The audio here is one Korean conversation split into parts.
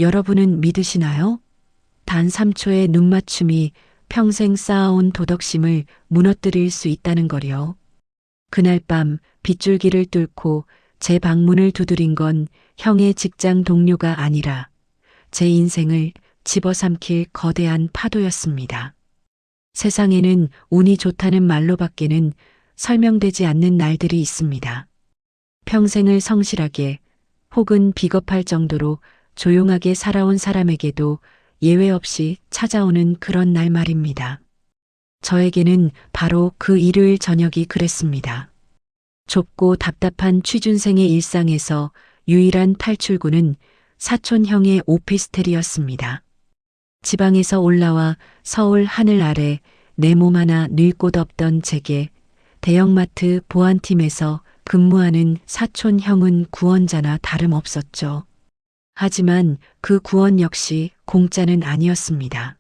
여러분은 믿으시나요? 단 3초의 눈맞춤이 평생 쌓아온 도덕심을 무너뜨릴 수 있다는 거요. 그날 밤 빗줄기를 뚫고 제 방문을 두드린 건 형의 직장 동료가 아니라 제 인생을 집어삼킬 거대한 파도였습니다. 세상에는 운이 좋다는 말로밖에는 설명되지 않는 날들이 있습니다. 평생을 성실하게 혹은 비겁할 정도로 조용하게 살아온 사람에게도 예외 없이 찾아오는 그런 날 말입니다. 저에게는 바로 그 일요일 저녁이 그랬습니다. 좁고 답답한 취준생의 일상에서 유일한 탈출구는 사촌형의 오피스텔이었습니다. 지방에서 올라와 서울 하늘 아래 내 몸 하나 늘 곳 없던 제게 대형마트 보안팀에서 근무하는 사촌형은 구원자나 다름없었죠. 하지만 그 구원 역시 공짜는 아니었습니다.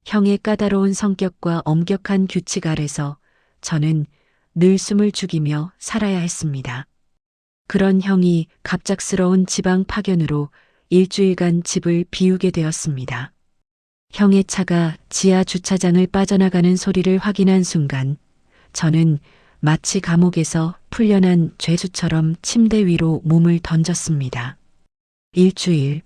형의 까다로운 성격과 엄격한 규칙 아래서 저는 늘 숨을 죽이며 살아야 했습니다. 그런 형이 갑작스러운 지방 파견으로 일주일간 집을 비우게 되었습니다. 형의 차가 지하 주차장을 빠져나가는 소리를 확인한 순간 저는 마치 감옥에서 풀려난 죄수처럼 침대 위로 몸을 던졌습니다. 일주일.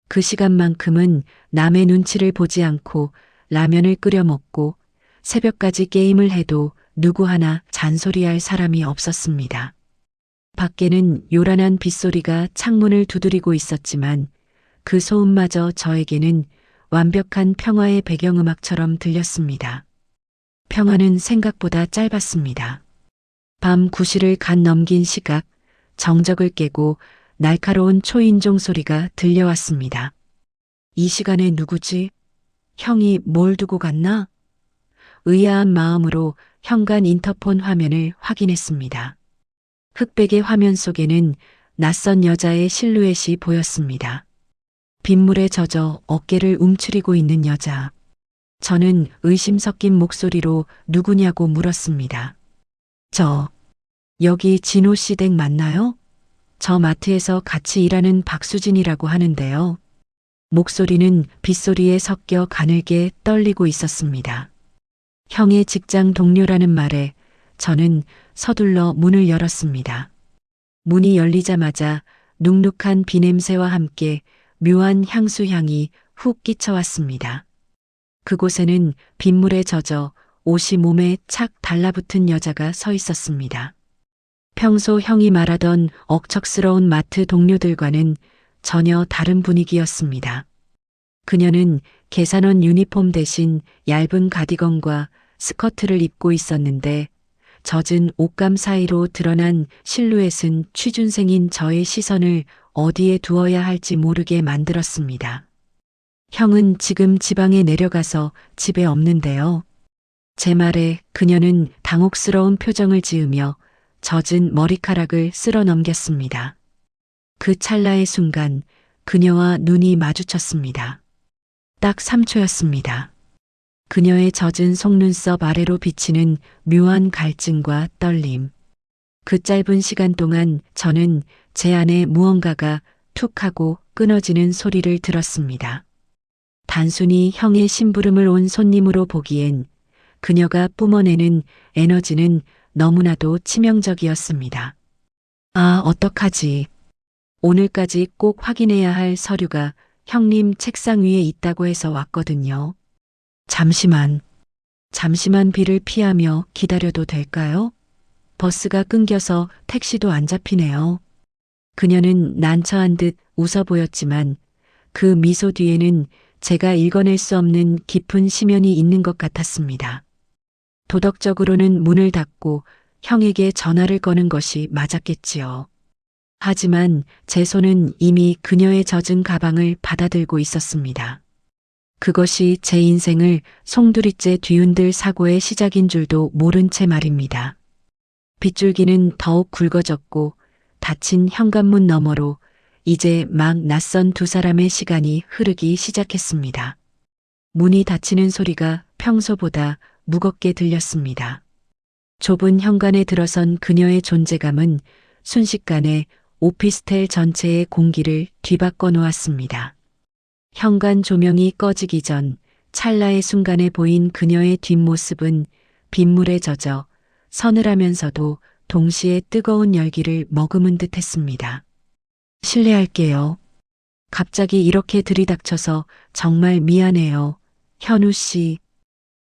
그 시간만큼은 남의 눈치를 보지 않고 라면을 끓여 먹고 새벽까지 게임을 해도 누구 하나 잔소리할 사람이 없었습니다. 밖에는 요란한 빗소리가 창문을 두드리고 있었지만 그 소음마저 저에게는 완벽한 평화의 배경음악처럼 들렸습니다. 평화는 생각보다 짧았습니다. 밤 9시를 간 넘긴 시각, 정적을 깨고 날카로운 초인종 소리가 들려왔습니다. 이 시간에 누구지? 형이 뭘 두고 갔나? 의아한 마음으로 현관 인터폰 화면을 확인했습니다. 흑백의 화면 속에는 낯선 여자의 실루엣이 보였습니다. 빗물에 젖어 어깨를 움츠리고 있는 여자. 저는 의심 섞인 목소리로 누구냐고 물었습니다. 여기 진호 씨 댁 맞나요? 저 마트에서 같이 일하는 박수진이라고 하는데요. 목소리는 빗소리에 섞여 가늘게 떨리고 있었습니다. 형의 직장 동료라는 말에 저는 서둘러 문을 열었습니다. 문이 열리자마자 눅눅한 비냄새와 함께 묘한 향수향이 훅 끼쳐왔습니다. 그곳에는 빗물에 젖어 옷이 몸에 착 달라붙은 여자가 서 있었습니다. 평소 형이 말하던 억척스러운 마트 동료들과는 전혀 다른 분위기였습니다. 그녀는 계산원 유니폼 대신 얇은 가디건과 스커트를 입고 있었는데 젖은 옷감 사이로 드러난 실루엣은 취준생인 저의 시선을 어디에 두어야 할지 모르게 만들었습니다. 형은 지금 지방에 내려가서 집에 없는데요. 제 말에 그녀는 당혹스러운 표정을 지으며 젖은 머리카락을 쓸어 넘겼습니다. 그 찰나의 순간 그녀와 눈이 마주쳤습니다. 딱 3초였습니다. 그녀의 젖은 속눈썹 아래로 비치는 묘한 갈증과 떨림. 그 짧은 시간 동안 저는 제 안에 무언가가 툭 하고 끊어지는 소리를 들었습니다. 단순히 형의 심부름을 온 손님으로 보기엔 그녀가 뿜어내는 에너지는 너무나도 치명적이었습니다. 아, 어떡하지. 오늘까지 꼭 확인해야 할 서류가 형님 책상 위에 있다고 해서 왔거든요. 잠시만 비를 피하며 기다려도 될까요? 버스가 끊겨서 택시도 안 잡히네요. 그녀는 난처한 듯 웃어 보였지만 그 미소 뒤에는 제가 읽어낼 수 없는 깊은 심연이 있는 것 같았습니다. 도덕적으로는 문을 닫고 형에게 전화를 거는 것이 맞았겠지요. 하지만 제 손은 이미 그녀의 젖은 가방을 받아들고 있었습니다. 그것이 제 인생을 송두리째 뒤흔들 사고의 시작인 줄도 모른 채 말입니다. 빗줄기는 더욱 굵어졌고 닫힌 현관문 너머로 이제 막 낯선 두 사람의 시간이 흐르기 시작했습니다. 문이 닫히는 소리가 평소보다 무겁게 들렸습니다. 좁은 현관에 들어선 그녀의 존재감은 순식간에 오피스텔 전체의 공기를 뒤바꿔 놓았습니다. 현관 조명이 꺼지기 전 찰나의 순간에 보인 그녀의 뒷모습은 빗물에 젖어 서늘하면서도 동시에 뜨거운 열기를 머금은 듯 했습니다. 실례할게요. 갑자기 이렇게 들이닥쳐서 정말 미안해요. 현우 씨.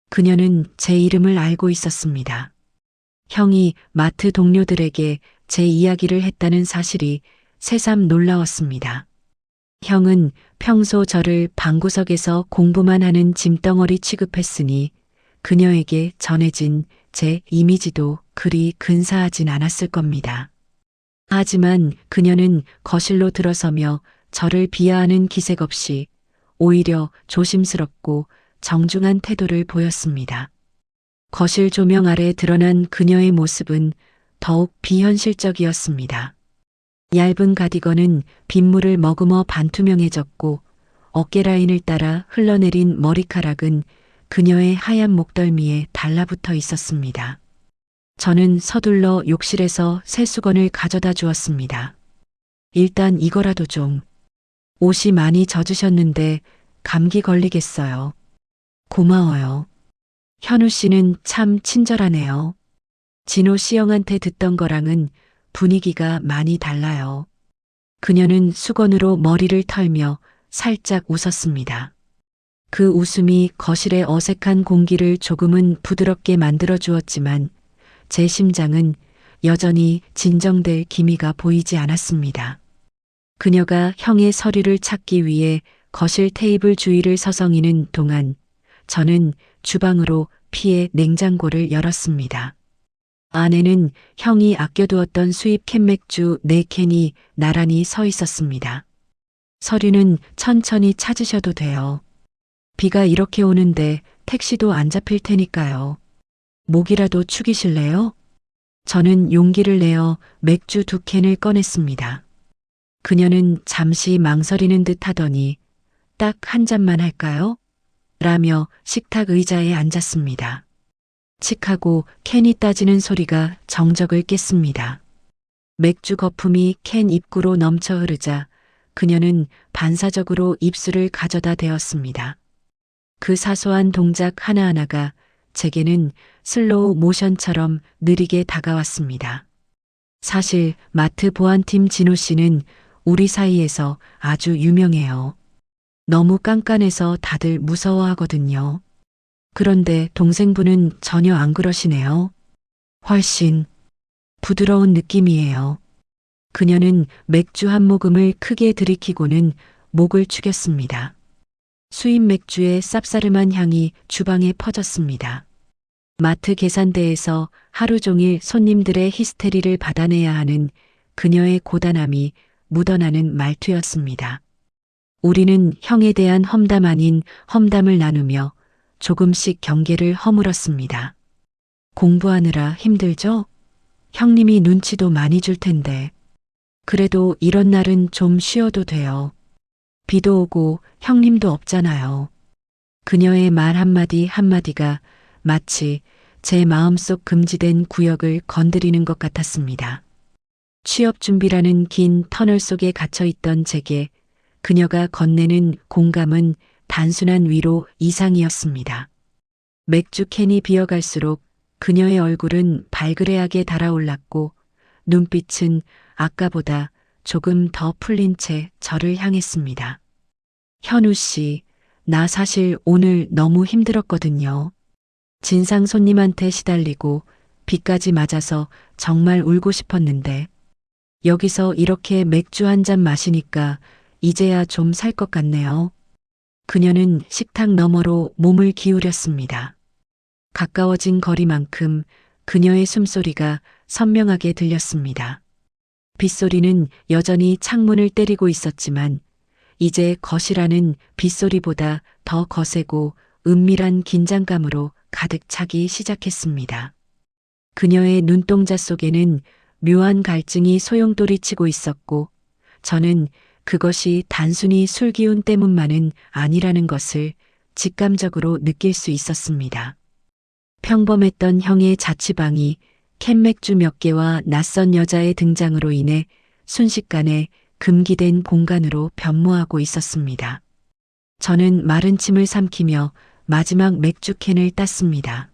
그녀는 제 이름을 알고 있었습니다. 형이 마트 동료들에게 제 이야기를 했다는 사실이 새삼 놀라웠습니다. 형은 평소 저를 방구석에서 공부만 하는 짐덩어리 취급했으니 그녀에게 전해진 제 이미지도 그리 근사하진 않았을 겁니다. 하지만 그녀는 거실로 들어서며 저를 비하하는 기색 없이 오히려 조심스럽고 정중한 태도를 보였습니다. 거실 조명 아래 드러난 그녀의 모습은 더욱 비현실적이었습니다. 얇은 가디건은 빗물을 머금어 반투명해졌고 어깨 라인을 따라 흘러내린 머리카락은 그녀의 하얀 목덜미에 달라붙어 있었습니다. 저는 서둘러 욕실에서 세수건을 가져다 주었습니다. 일단 이거라도 좀. 옷이 많이 젖으셨는데 감기 걸리겠어요. 고마워요. 현우 씨는 참 친절하네요. 진호 씨 형한테 듣던 거랑은 분위기가 많이 달라요. 그녀는 수건으로 머리를 털며 살짝 웃었습니다. 그 웃음이 거실의 어색한 공기를 조금은 부드럽게 만들어 주었지만 제 심장은 여전히 진정될 기미가 보이지 않았습니다. 그녀가 형의 서류를 찾기 위해 거실 테이블 주위를 서성이는 동안 저는 주방으로 피해 냉장고를 열었습니다. 안에는 형이 아껴두었던 수입 캔맥주 4캔이 나란히 서 있었습니다. 서류는 천천히 찾으셔도 돼요. 비가 이렇게 오는데 택시도 안 잡힐 테니까요. 목이라도 축이실래요? 저는 용기를 내어 맥주 2캔을 꺼냈습니다. 그녀는 잠시 망설이는 듯 하더니 딱 한 잔만 할까요? 라며 식탁 의자에 앉았습니다. 칙하고 캔이 따지는 소리가 정적을 깼습니다. 맥주 거품이 캔 입구로 넘쳐 흐르자 그녀는 반사적으로 입술을 가져다 대었습니다. 그 사소한 동작 하나하나가 제게는 슬로우 모션처럼 느리게 다가왔습니다. 사실 마트 보안팀 진호 씨는 우리 사이에서 아주 유명해요. 너무 깐깐해서 다들 무서워하거든요. 그런데 동생분은 전혀 안 그러시네요. 훨씬 부드러운 느낌이에요. 그녀는 맥주 한 모금을 크게 들이키고는 목을 축였습니다. 수입 맥주의 쌉싸름한 향이 주방에 퍼졌습니다. 마트 계산대에서 하루 종일 손님들의 히스테리를 받아내야 하는 그녀의 고단함이 묻어나는 말투였습니다. 우리는 형에 대한 험담 아닌 험담을 나누며 조금씩 경계를 허물었습니다. 공부하느라 힘들죠? 형님이 눈치도 많이 줄 텐데. 그래도 이런 날은 좀 쉬어도 돼요. 비도 오고 형님도 없잖아요. 그녀의 말 한마디 한마디가 마치 제 마음속 금지된 구역을 건드리는 것 같았습니다. 취업 준비라는 긴 터널 속에 갇혀 있던 제게 그녀가 건네는 공감은 단순한 위로 이상이었습니다. 맥주 캔이 비어갈수록 그녀의 얼굴은 발그레하게 달아올랐고 눈빛은 아까보다 조금 더 풀린 채 저를 향했습니다. 현우 씨, 나 사실 오늘 너무 힘들었거든요. 진상 손님한테 시달리고 비까지 맞아서 정말 울고 싶었는데 여기서 이렇게 맥주 한 잔 마시니까 이제야 좀 살 것 같네요. 그녀는 식탁 너머로 몸을 기울였습니다. 가까워진 거리만큼 그녀의 숨소리가 선명하게 들렸습니다. 빗소리는 여전히 창문을 때리고 있었지만 이제 거실 안은 빗소리보다 더 거세고 은밀한 긴장감으로 가득 차기 시작했습니다. 그녀의 눈동자 속에는 묘한 갈증이 소용돌이치고 있었고 저는 그것이 단순히 술 기운 때문만은 아니라는 것을 직감적으로 느낄 수 있었습니다. 평범했던 형의 자취방이 캔맥주 몇 개와 낯선 여자의 등장으로 인해 순식간에 금기된 공간으로 변모하고 있었습니다. 저는 마른 침을 삼키며 마지막 맥주 캔을 땄습니다.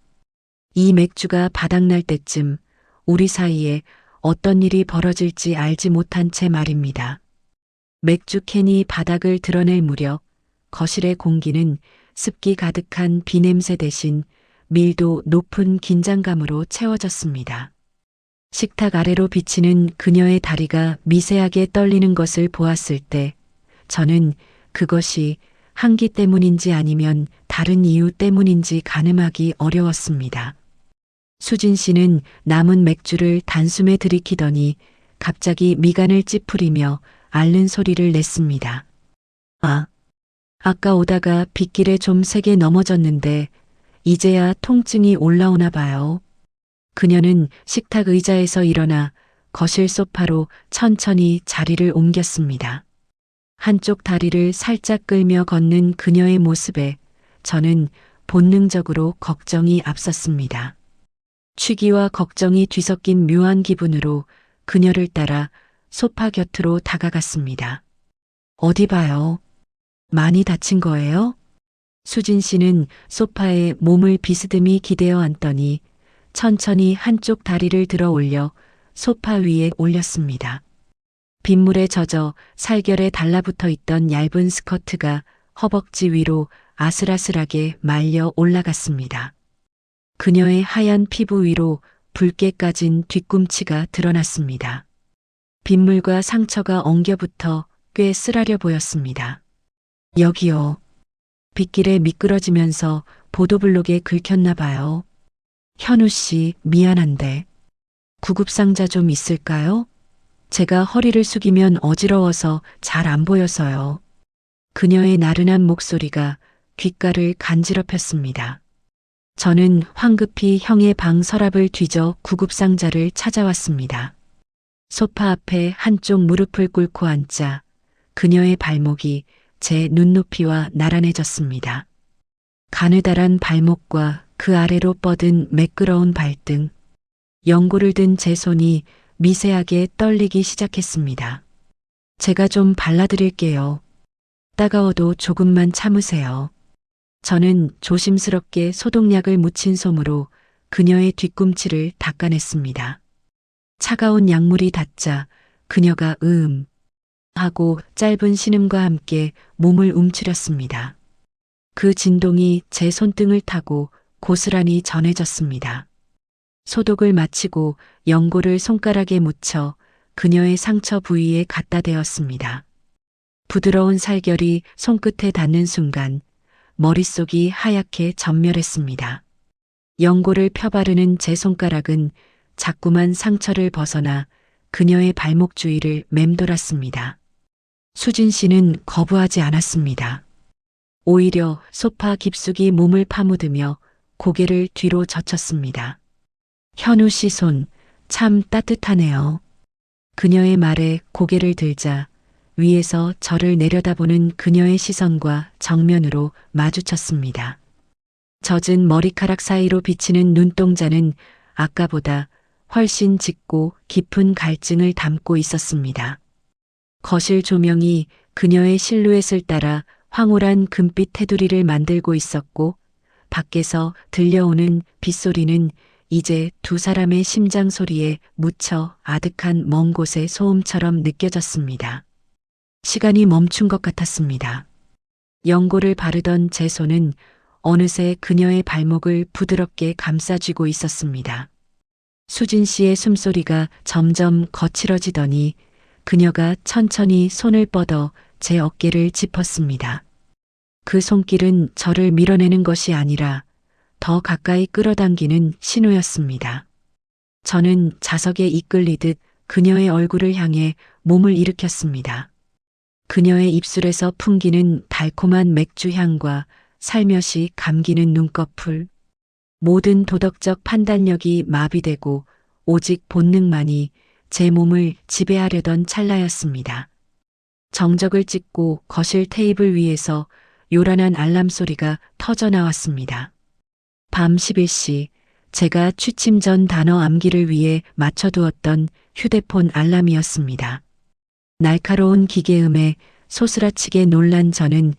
이 맥주가 바닥날 때쯤 우리 사이에 어떤 일이 벌어질지 알지 못한 채 말입니다. 맥주 캔이 바닥을 드러낼 무렵 거실의 공기는 습기 가득한 비냄새 대신 밀도 높은 긴장감으로 채워졌습니다. 식탁 아래로 비치는 그녀의 다리가 미세하게 떨리는 것을 보았을 때 저는 그것이 한기 때문인지 아니면 다른 이유 때문인지 가늠하기 어려웠습니다. 수진 씨는 남은 맥주를 단숨에 들이키더니 갑자기 미간을 찌푸리며 앓는 소리를 냈습니다. 아까 오다가 빗길에 좀 세게 넘어졌는데 이제야 통증이 올라오나 봐요. 그녀는 식탁 의자에서 일어나 거실 소파로 천천히 자리를 옮겼습니다. 한쪽 다리를 살짝 끌며 걷는 그녀의 모습에 저는 본능적으로 걱정이 앞섰습니다. 취기와 걱정이 뒤섞인 묘한 기분으로 그녀를 따라 소파 곁으로 다가갔습니다. 어디 봐요. 많이 다친 거예요? 수진 씨는 소파에 몸을 비스듬히 기대어 앉더니 천천히 한쪽 다리를 들어 올려 소파 위에 올렸습니다. 빗물에 젖어 살결에 달라붙어 있던 얇은 스커트가 허벅지 위로 아슬아슬하게 말려 올라갔습니다. 그녀의 하얀 피부 위로 붉게 까진 뒤꿈치가 드러났습니다. 빗물과 상처가 엉겨붙어 꽤 쓰라려 보였습니다. 여기요. 빗길에 미끄러지면서 보도블록에 긁혔나 봐요. 현우 씨, 미안한데 구급상자 좀 있을까요? 제가 허리를 숙이면 어지러워서 잘 안 보여서요. 그녀의 나른한 목소리가 귓가를 간지럽혔습니다. 저는 황급히 형의 방 서랍을 뒤져 구급상자를 찾아왔습니다. 소파 앞에 한쪽 무릎을 꿇고 앉자 그녀의 발목이 제 눈높이와 나란해졌습니다. 가느다란 발목과 그 아래로 뻗은 매끄러운 발등, 연고를 든 제 손이 미세하게 떨리기 시작했습니다. 제가 좀 발라드릴게요. 따가워도 조금만 참으세요. 저는 조심스럽게 소독약을 묻힌 솜으로 그녀의 뒤꿈치를 닦아냈습니다. 차가운 약물이 닿자 그녀가 하고 짧은 신음과 함께 몸을 움츠렸습니다. 그 진동이 제 손등을 타고 고스란히 전해졌습니다. 소독을 마치고 연고를 손가락에 묻혀 그녀의 상처 부위에 갖다 대었습니다. 부드러운 살결이 손끝에 닿는 순간 머릿속이 하얗게 전멸했습니다. 연고를 펴바르는 제 손가락은 자꾸만 상처를 벗어나 그녀의 발목 주위를 맴돌았습니다. 수진 씨는 거부하지 않았습니다. 오히려 소파 깊숙이 몸을 파묻으며 고개를 뒤로 젖혔습니다. 현우 씨 손, 참 따뜻하네요. 그녀의 말에 고개를 들자 위에서 저를 내려다보는 그녀의 시선과 정면으로 마주쳤습니다. 젖은 머리카락 사이로 비치는 눈동자는 아까보다 훨씬 짙고 깊은 갈증을 담고 있었습니다. 거실 조명이 그녀의 실루엣을 따라 황홀한 금빛 테두리를 만들고 있었고 밖에서 들려오는 빗소리는 이제 두 사람의 심장 소리에 묻혀 아득한 먼 곳의 소음처럼 느껴졌습니다. 시간이 멈춘 것 같았습니다. 연고를 바르던 제 손은 어느새 그녀의 발목을 부드럽게 감싸쥐고 있었습니다. 수진 씨의 숨소리가 점점 거칠어지더니 그녀가 천천히 손을 뻗어 제 어깨를 짚었습니다. 그 손길은 저를 밀어내는 것이 아니라 더 가까이 끌어당기는 신호였습니다. 저는 자석에 이끌리듯 그녀의 얼굴을 향해 몸을 일으켰습니다. 그녀의 입술에서 풍기는 달콤한 맥주 향과 살며시 감기는 눈꺼풀, 모든 도덕적 판단력이 마비되고 오직 본능만이 제 몸을 지배하려던 찰나였습니다. 정적을 찍고 거실 테이블 위에서 요란한 알람 소리가 터져 나왔습니다. 밤 11시 제가 취침 전 단어 암기를 위해 맞춰두었던 휴대폰 알람이었습니다. 날카로운 기계음에 소스라치게 놀란 저는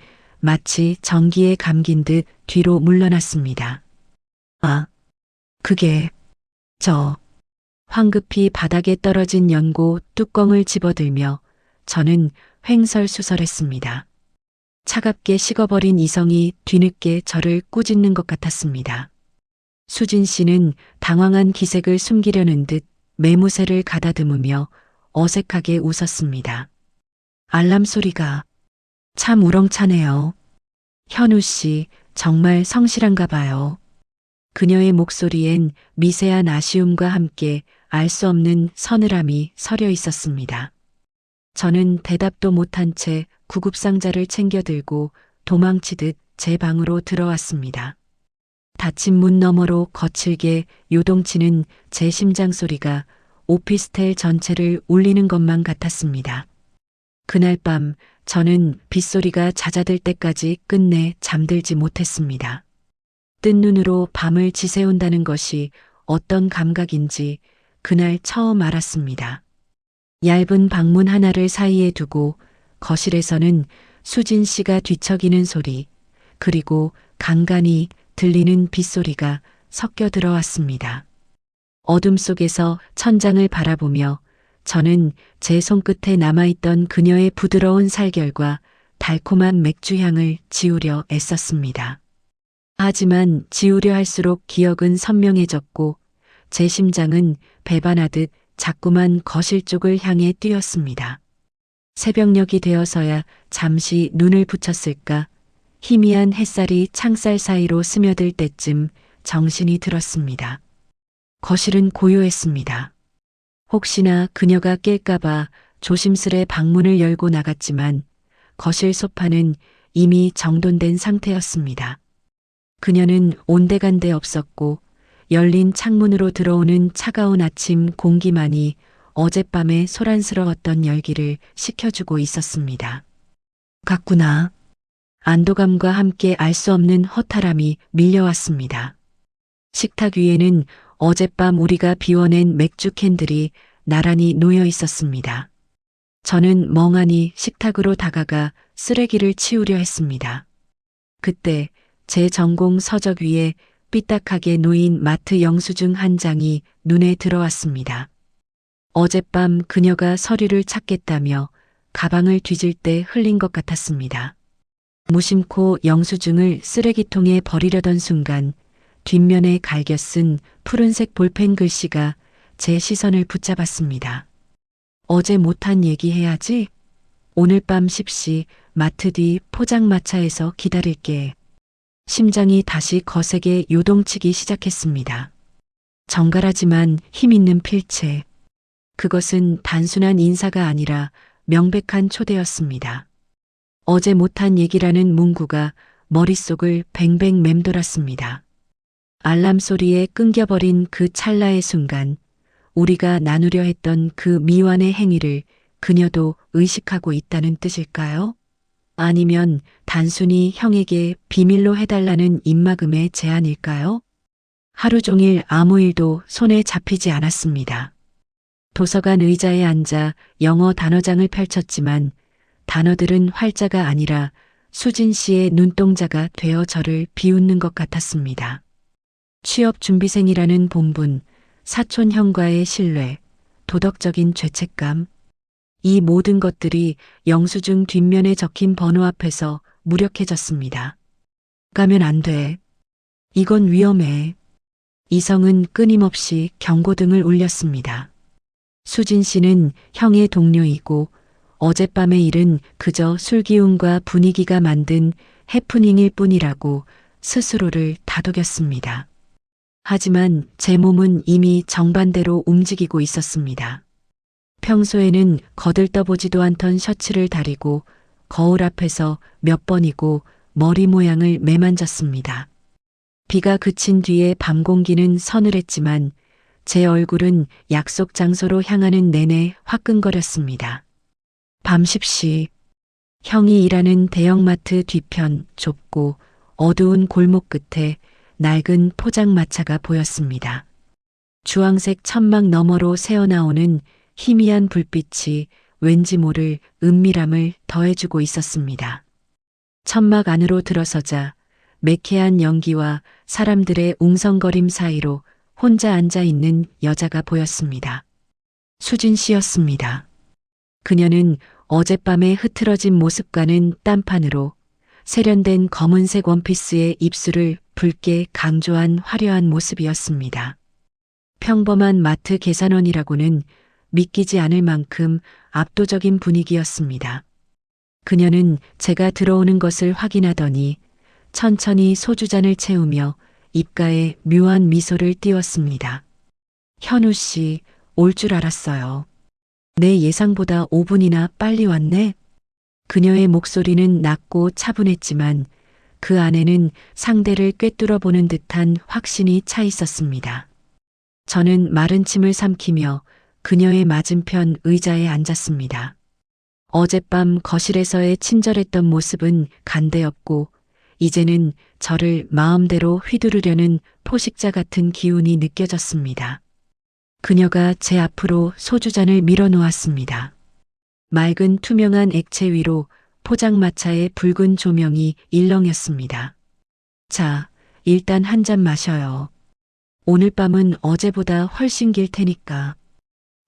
마치 전기에 감긴 듯 뒤로 물러났습니다. 아, 그게 황급히 바닥에 떨어진 연고 뚜껑을 집어들며 저는 횡설수설했습니다. 차갑게 식어버린 이성이 뒤늦게 저를 꾸짖는 것 같았습니다. 수진 씨는 당황한 기색을 숨기려는 듯 매무새를 가다듬으며 어색하게 웃었습니다. 알람 소리가 참 우렁차네요. 현우 씨, 정말 성실한가 봐요. 그녀의 목소리엔 미세한 아쉬움과 함께 알 수 없는 서늘함이 서려 있었습니다. 저는 대답도 못한 채 구급상자를 챙겨 들고 도망치듯 제 방으로 들어왔습니다. 닫힌 문 너머로 거칠게 요동치는 제 심장 소리가 오피스텔 전체를 울리는 것만 같았습니다. 그날 밤 저는 빗소리가 잦아들 때까지 끝내 잠들지 못했습니다. 뜬 눈으로 밤을 지새운다는 것이 어떤 감각인지 그날 처음 알았습니다. 얇은 방문 하나를 사이에 두고 거실에서는 수진 씨가 뒤척이는 소리, 그리고 간간이 들리는 빗소리가 섞여 들어왔습니다. 어둠 속에서 천장을 바라보며 저는 제 손끝에 남아있던 그녀의 부드러운 살결과 달콤한 맥주향을 지우려 애썼습니다. 하지만 지우려 할수록 기억은 선명해졌고 제 심장은 배반하듯 자꾸만 거실 쪽을 향해 뛰었습니다. 새벽녘이 되어서야 잠시 눈을 붙였을까 희미한 햇살이 창살 사이로 스며들 때쯤 정신이 들었습니다. 거실은 고요했습니다. 혹시나 그녀가 깰까봐 조심스레 방문을 열고 나갔지만 거실 소파는 이미 정돈된 상태였습니다. 그녀는 온데간데 없었고 열린 창문으로 들어오는 차가운 아침 공기만이 어젯밤에 소란스러웠던 열기를 식혀주고 있었습니다. 갔구나. 안도감과 함께 알 수 없는 허탈함이 밀려왔습니다. 식탁 위에는 어젯밤 우리가 비워낸 맥주 캔들이 나란히 놓여 있었습니다. 저는 멍하니 식탁으로 다가가 쓰레기를 치우려 했습니다. 그때 제 전공 서적 위에 삐딱하게 놓인 마트 영수증 한 장이 눈에 들어왔습니다. 어젯밤 그녀가 서류를 찾겠다며 가방을 뒤질 때 흘린 것 같았습니다. 무심코 영수증을 쓰레기통에 버리려던 순간 뒷면에 갈겨 쓴 푸른색 볼펜 글씨가 제 시선을 붙잡았습니다. 어제 못한 얘기 해야지. 오늘 밤 10시 마트 뒤 포장마차에서 기다릴게. 심장이 다시 거세게 요동치기 시작했습니다. 정갈하지만 힘있는 필체. 그것은 단순한 인사가 아니라 명백한 초대였습니다. 어제 못한 얘기라는 문구가 머릿속을 뱅뱅 맴돌았습니다. 알람 소리에 끊겨버린 그 찰나의 순간 우리가 나누려 했던 그 미완의 행위를 그녀도 의식하고 있다는 뜻일까요? 아니면 단순히 형에게 비밀로 해달라는 입막음의 제안일까요? 하루 종일 아무 일도 손에 잡히지 않았습니다. 도서관 의자에 앉아 영어 단어장을 펼쳤지만 단어들은 활자가 아니라 수진 씨의 눈동자가 되어 저를 비웃는 것 같았습니다. 취업 준비생이라는 본분, 사촌 형과의 신뢰, 도덕적인 죄책감, 이 모든 것들이 영수증 뒷면에 적힌 번호 앞에서 무력해졌습니다. 가면 안 돼. 이건 위험해. 이성은 끊임없이 경고등을 울렸습니다. 수진 씨는 형의 동료이고 어젯밤의 일은 그저 술기운과 분위기가 만든 해프닝일 뿐이라고 스스로를 다독였습니다. 하지만 제 몸은 이미 정반대로 움직이고 있었습니다. 평소에는 거들떠보지도 않던 셔츠를 다리고 거울 앞에서 몇 번이고 머리 모양을 매만졌습니다. 비가 그친 뒤에 밤 공기는 서늘했지만 제 얼굴은 약속 장소로 향하는 내내 화끈거렸습니다. 밤 10시, 형이 일하는 대형마트 뒤편 좁고 어두운 골목 끝에 낡은 포장마차가 보였습니다. 주황색 천막 너머로 새어나오는 희미한 불빛이 왠지 모를 은밀함을 더해주고 있었습니다. 천막 안으로 들어서자 매캐한 연기와 사람들의 웅성거림 사이로 혼자 앉아 있는 여자가 보였습니다. 수진 씨였습니다. 그녀는 어젯밤의 흐트러진 모습과는 딴판으로 세련된 검은색 원피스에 입술을 붉게 강조한 화려한 모습이었습니다. 평범한 마트 계산원이라고는 믿기지 않을 만큼 압도적인 분위기였습니다. 그녀는 제가 들어오는 것을 확인하더니 천천히 소주잔을 채우며 입가에 묘한 미소를 띄웠습니다. 현우 씨, 올 줄 알았어요. 내 예상보다 5분이나 빨리 왔네? 그녀의 목소리는 낮고 차분했지만 그 안에는 상대를 꿰뚫어 보는 듯한 확신이 차 있었습니다. 저는 마른 침을 삼키며 그녀의 맞은편 의자에 앉았습니다. 어젯밤 거실에서의 친절했던 모습은 간대였고 이제는 저를 마음대로 휘두르려는 포식자 같은 기운이 느껴졌습니다. 그녀가 제 앞으로 소주잔을 밀어놓았습니다. 맑은 투명한 액체 위로 포장마차의 붉은 조명이 일렁였습니다. 자, 일단 한 잔 마셔요. 오늘 밤은 어제보다 훨씬 길 테니까.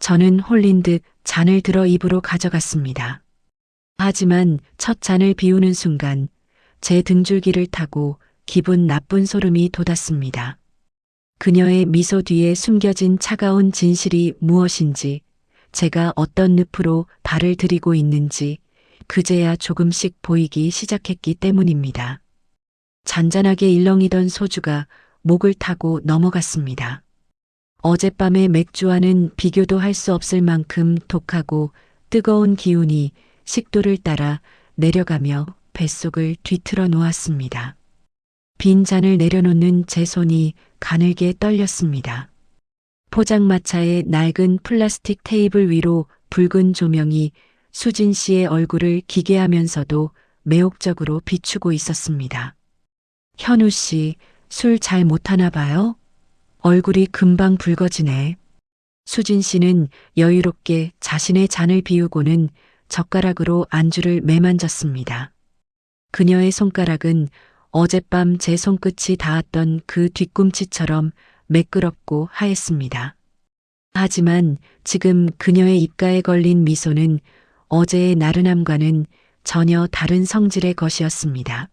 저는 홀린 듯 잔을 들어 입으로 가져갔습니다. 하지만 첫 잔을 비우는 순간 제 등줄기를 타고 기분 나쁜 소름이 돋았습니다. 그녀의 미소 뒤에 숨겨진 차가운 진실이 무엇인지, 제가 어떤 늪으로 발을 들이고 있는지 그제야 조금씩 보이기 시작했기 때문입니다. 잔잔하게 일렁이던 소주가 목을 타고 넘어갔습니다. 어젯밤의 맥주와는 비교도 할 수 없을 만큼 독하고 뜨거운 기운이 식도를 따라 내려가며 뱃속을 뒤틀어 놓았습니다. 빈 잔을 내려놓는 제 손이 가늘게 떨렸습니다. 포장마차의 낡은 플라스틱 테이블 위로 붉은 조명이 수진 씨의 얼굴을 기괴하면서도 매혹적으로 비추고 있었습니다. 현우 씨, 술 잘 못하나 봐요? 얼굴이 금방 붉어지네. 수진 씨는 여유롭게 자신의 잔을 비우고는 젓가락으로 안주를 매만졌습니다. 그녀의 손가락은 어젯밤 제 손끝이 닿았던 그 뒤꿈치처럼 매끄럽고 하였습니다. 하지만 지금 그녀의 입가에 걸린 미소는 어제의 나른함과는 전혀 다른 성질의 것이었습니다.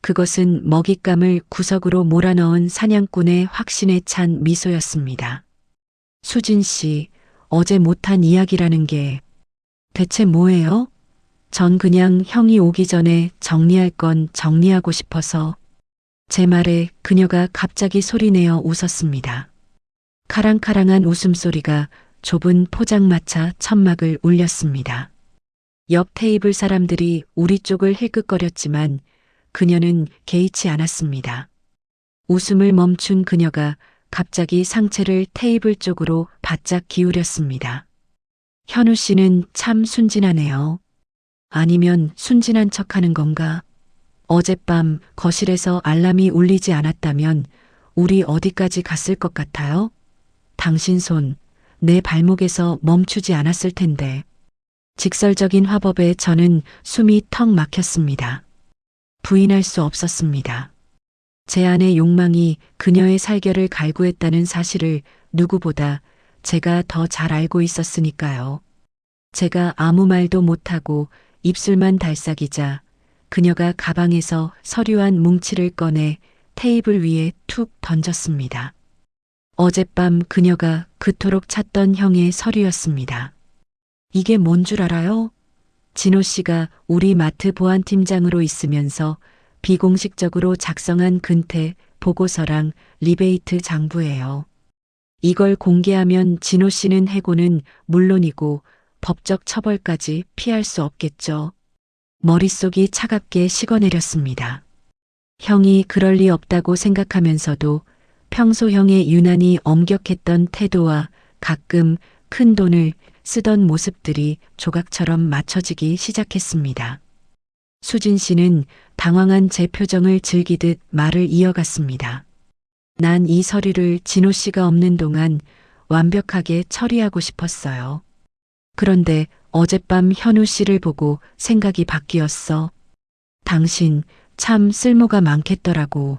그것은 먹잇감을 구석으로 몰아넣은 사냥꾼의 확신에 찬 미소였습니다. 수진 씨, 어제 못한 이야기라는 게 대체 뭐예요? 전 그냥 형이 오기 전에 정리할 건 정리하고 싶어서. 제 말에 그녀가 갑자기 소리내어 웃었습니다. 카랑카랑한 웃음소리가 좁은 포장마차 천막을 울렸습니다. 옆 테이블 사람들이 우리 쪽을 힐끗거렸지만 그녀는 개의치 않았습니다. 웃음을 멈춘 그녀가 갑자기 상체를 테이블 쪽으로 바짝 기울였습니다. 현우 씨는 참 순진하네요. 아니면 순진한 척하는 건가? 어젯밤 거실에서 알람이 울리지 않았다면 우리 어디까지 갔을 것 같아요? 당신 손, 내 발목에서 멈추지 않았을 텐데. 직설적인 화법에 저는 숨이 턱 막혔습니다. 부인할 수 없었습니다. 제 안의 욕망이 그녀의 살결을 갈구했다는 사실을 누구보다 제가 더 잘 알고 있었으니까요. 제가 아무 말도 못하고 입술만 달싹이자 그녀가 가방에서 서류 한 뭉치를 꺼내 테이블 위에 툭 던졌습니다. 어젯밤 그녀가 그토록 찾던 형의 서류였습니다. 이게 뭔 줄 알아요? 진호 씨가 우리 마트 보안팀장으로 있으면서 비공식적으로 작성한 근태 보고서랑 리베이트 장부예요. 이걸 공개하면 진호 씨는 해고는 물론이고 법적 처벌까지 피할 수 없겠죠. 머릿속이 차갑게 식어내렸습니다. 형이 그럴 리 없다고 생각하면서도 평소 형의 유난히 엄격했던 태도와 가끔 큰 돈을 쓰던 모습들이 조각처럼 맞춰지기 시작했습니다. 수진 씨는 당황한 제 표정을 즐기듯 말을 이어갔습니다. 난 이 서류를 진호 씨가 없는 동안 완벽하게 처리하고 싶었어요. 그런데 어젯밤 현우 씨를 보고 생각이 바뀌었어. 당신 참 쓸모가 많겠더라고.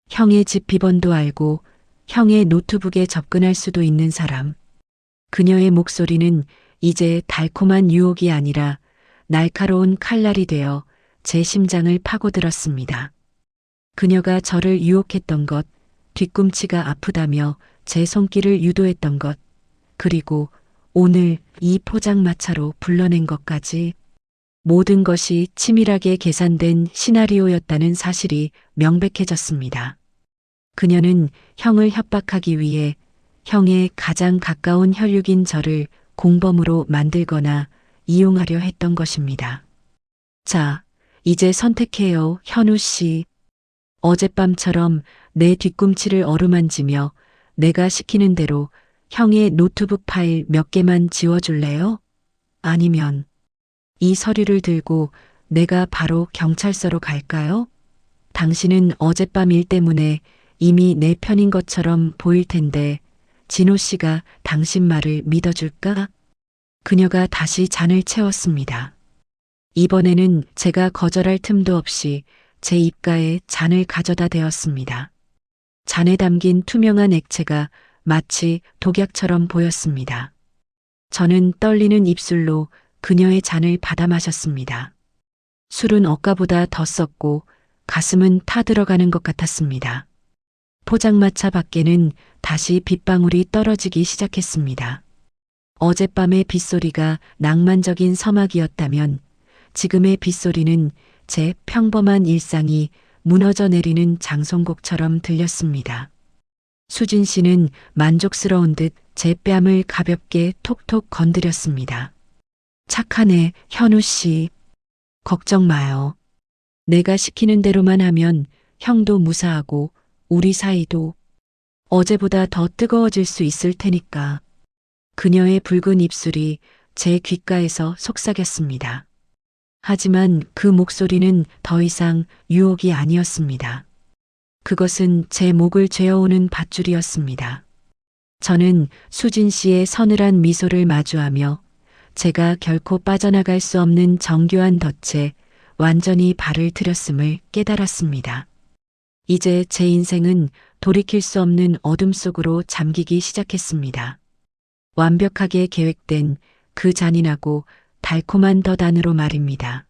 형의 집 비번도 알고 형의 노트북에 접근할 수도 있는 사람. 그녀의 목소리는 이제 달콤한 유혹이 아니라 날카로운 칼날이 되어 제 심장을 파고들었습니다. 그녀가 저를 유혹했던 것, 뒤꿈치가 아프다며 제 손길을 유도했던 것, 그리고 오늘 이 포장마차로 불러낸 것까지 모든 것이 치밀하게 계산된 시나리오였다는 사실이 명백해졌습니다. 그녀는 형을 협박하기 위해 형의 가장 가까운 혈육인 저를 공범으로 만들거나 이용하려 했던 것입니다. 자, 이제 선택해요, 현우 씨. 어젯밤처럼 내 뒤꿈치를 어루만지며 내가 시키는 대로 형의 노트북 파일 몇 개만 지워줄래요? 아니면 이 서류를 들고 내가 바로 경찰서로 갈까요? 당신은 어젯밤 일 때문에 이미 내 편인 것처럼 보일 텐데 진호 씨가 당신 말을 믿어줄까? 그녀가 다시 잔을 채웠습니다. 이번에는 제가 거절할 틈도 없이 제 입가에 잔을 가져다 대었습니다. 잔에 담긴 투명한 액체가 마치 독약처럼 보였습니다. 저는 떨리는 입술로 그녀의 잔을 받아 마셨습니다. 술은 억가보다 더 썼고 가슴은 타들어가는 것 같았습니다. 포장마차 밖에는 다시 빗방울이 떨어지기 시작했습니다. 어젯밤의 빗소리가 낭만적인 서막이었다면 지금의 빗소리는 제 평범한 일상이 무너져 내리는 장송곡처럼 들렸습니다. 수진 씨는 만족스러운 듯 제 뺨을 가볍게 톡톡 건드렸습니다. 착하네, 현우 씨. 걱정 마요. 내가 시키는 대로만 하면 형도 무사하고 우리 사이도 어제보다 더 뜨거워질 수 있을 테니까. 그녀의 붉은 입술이 제 귓가에서 속삭였습니다. 하지만 그 목소리는 더 이상 유혹이 아니었습니다. 그것은 제 목을 죄어오는 밧줄이었습니다. 저는 수진 씨의 서늘한 미소를 마주하며 제가 결코 빠져나갈 수 없는 정교한 덫에 완전히 발을 들였음을 깨달았습니다. 이제 제 인생은 돌이킬 수 없는 어둠 속으로 잠기기 시작했습니다. 완벽하게 계획된 그 잔인하고 달콤한 덫 안으로 말입니다.